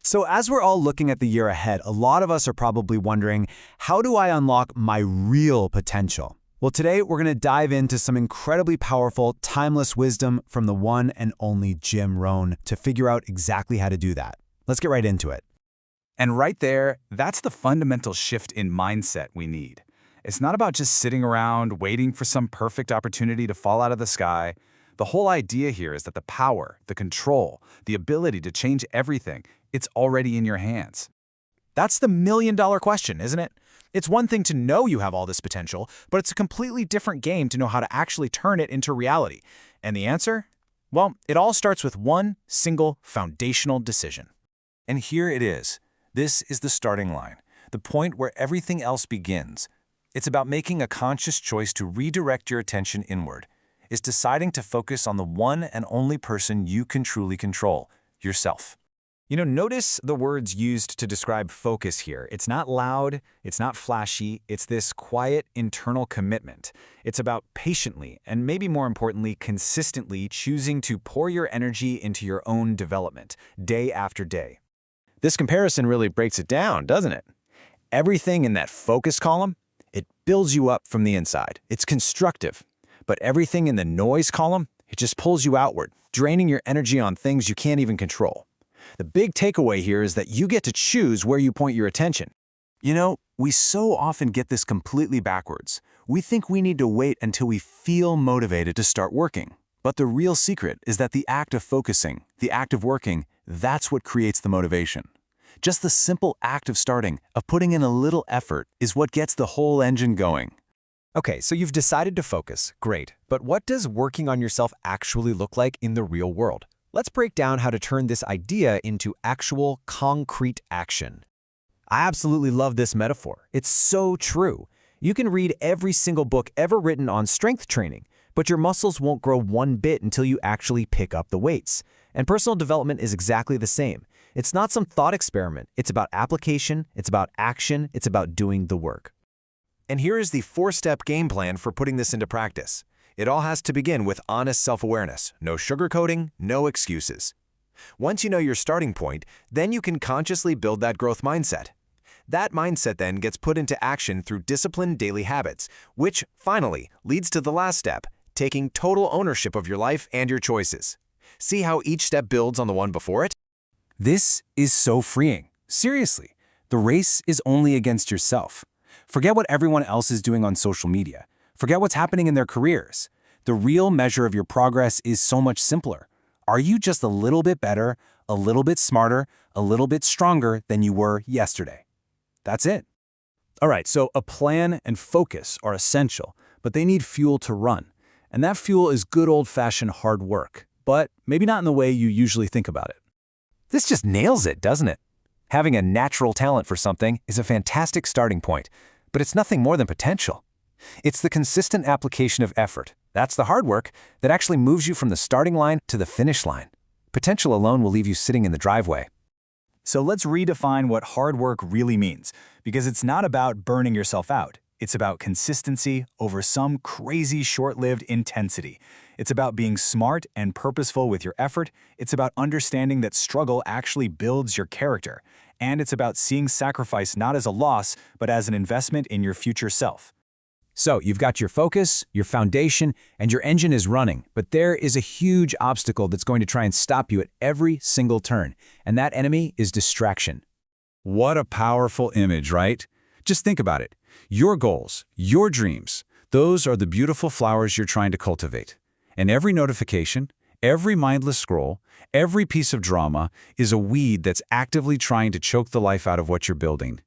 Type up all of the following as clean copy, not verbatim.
So as we're all looking at the year ahead, a lot of us are probably wondering, how do I unlock my real potential? Well, today we're going to dive into some incredibly powerful, timeless wisdom from the one and only Jim Rohn to figure out exactly how to do that. Let's get right into it. And right there, that's the fundamental shift in mindset we need. It's not about just sitting around waiting for some perfect opportunity to fall out of the sky. The whole idea here is that the power, the control, the ability to change everything, it's already in your hands. That's the million-dollar question, isn't it? It's one thing to know you have all this potential, but it's a completely different game to know how to actually turn it into reality. And the answer? Well, it all starts with one single foundational decision. And here it is. This is the starting line, the point where everything else begins. It's about making a conscious choice to redirect your attention inward. It's deciding to focus on the one and only person you can truly control, yourself. Notice the words used to describe focus here. It's not loud, it's not flashy, it's this quiet internal commitment. It's about patiently, and maybe more importantly, consistently choosing to pour your energy into your own development, day after day. This comparison really breaks it down, doesn't it? Everything in that focus column, it builds you up from the inside. It's constructive. But everything in the noise column, it just pulls you outward, draining your energy on things you can't even control. The big takeaway here is that you get to choose where you point your attention. We so often get this completely backwards. We think we need to wait until we feel motivated to start working. But the real secret is that the act of focusing, the act of working, that's what creates the motivation. Just the simple act of starting, of putting in a little effort, is what gets the whole engine going. Okay, so you've decided to focus. Great. But what does working on yourself actually look like in the real world? Let's break down how to turn this idea into actual, concrete action. I absolutely love this metaphor. It's so true. You can read every single book ever written on strength training, but your muscles won't grow one bit until you actually pick up the weights. And personal development is exactly the same. It's not some thought experiment. It's about application, it's about action, it's about doing the work. And here is the 4-step game plan for putting this into practice. It all has to begin with honest self-awareness. No sugarcoating, no excuses. Once you know your starting point, then you can consciously build that growth mindset. That mindset then gets put into action through disciplined daily habits, which finally leads to the last step, taking total ownership of your life and your choices. See how each step builds on the one before it? This is so freeing. Seriously, the race is only against yourself. Forget what everyone else is doing on social media. Forget what's happening in their careers. The real measure of your progress is so much simpler. Are you just a little bit better, a little bit smarter, a little bit stronger than you were yesterday? That's it. All right, so a plan and focus are essential, but they need fuel to run. And that fuel is good old-fashioned hard work, but maybe not in the way you usually think about it. This just nails it, doesn't it? Having a natural talent for something is a fantastic starting point, but it's nothing more than potential. It's the consistent application of effort. That's the hard work that actually moves you from the starting line to the finish line. Potential alone will leave you sitting in the driveway. So let's redefine what hard work really means, because it's not about burning yourself out. It's about consistency over some crazy short-lived intensity. It's about being smart and purposeful with your effort. It's about understanding that struggle actually builds your character. And it's about seeing sacrifice not as a loss, but as an investment in your future self. So you've got your focus, your foundation, and your engine is running, but there is a huge obstacle that's going to try and stop you at every single turn, and that enemy is distraction. What a powerful image, right? Just think about it. Your goals, your dreams, those are the beautiful flowers you're trying to cultivate. And every notification, every mindless scroll, every piece of drama is a weed that's actively trying to choke the life out of what you're building.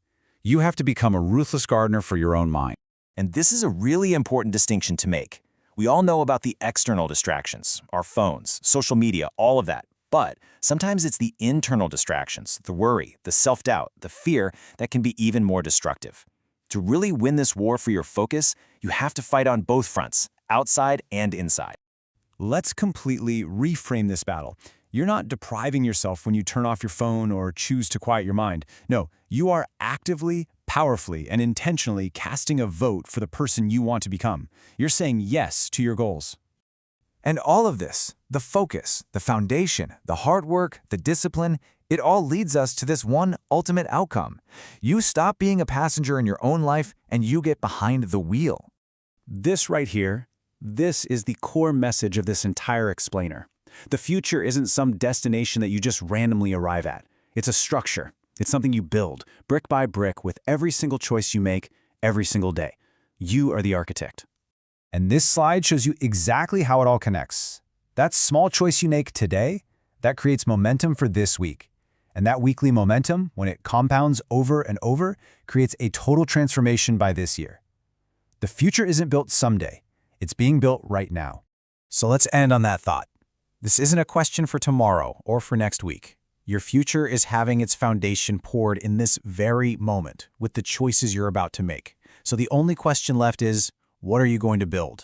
You have to become a ruthless gardener for your own mind. And this is a really important distinction to make. We all know about the external distractions, our phones, social media, all of that. But sometimes it's the internal distractions, the worry, the self-doubt, the fear that can be even more destructive. To really win this war for your focus, you have to fight on both fronts, outside and inside. Let's completely reframe this battle. You're not depriving yourself when you turn off your phone or choose to quiet your mind. No, you are actively, powerfully, and intentionally casting a vote for the person you want to become. You're saying yes to your goals. And all of this, the focus, the foundation, the hard work, the discipline, It all leads us to this one ultimate outcome. You stop being a passenger in your own life and you get behind the wheel. This right here, this is the core message of this entire explainer. The future isn't some destination that you just randomly arrive at. It's a structure. It's something you build, brick by brick, with every single choice you make, every single day. You are the architect. And this slide shows you exactly how it all connects. That small choice you make today, that creates momentum for this week. And that weekly momentum, when it compounds over and over, creates a total transformation by this year. The future isn't built someday. It's being built right now. So let's end on that thought. This isn't a question for tomorrow or for next week. Your future is having its foundation poured in this very moment with the choices you're about to make. So the only question left is, what are you going to build?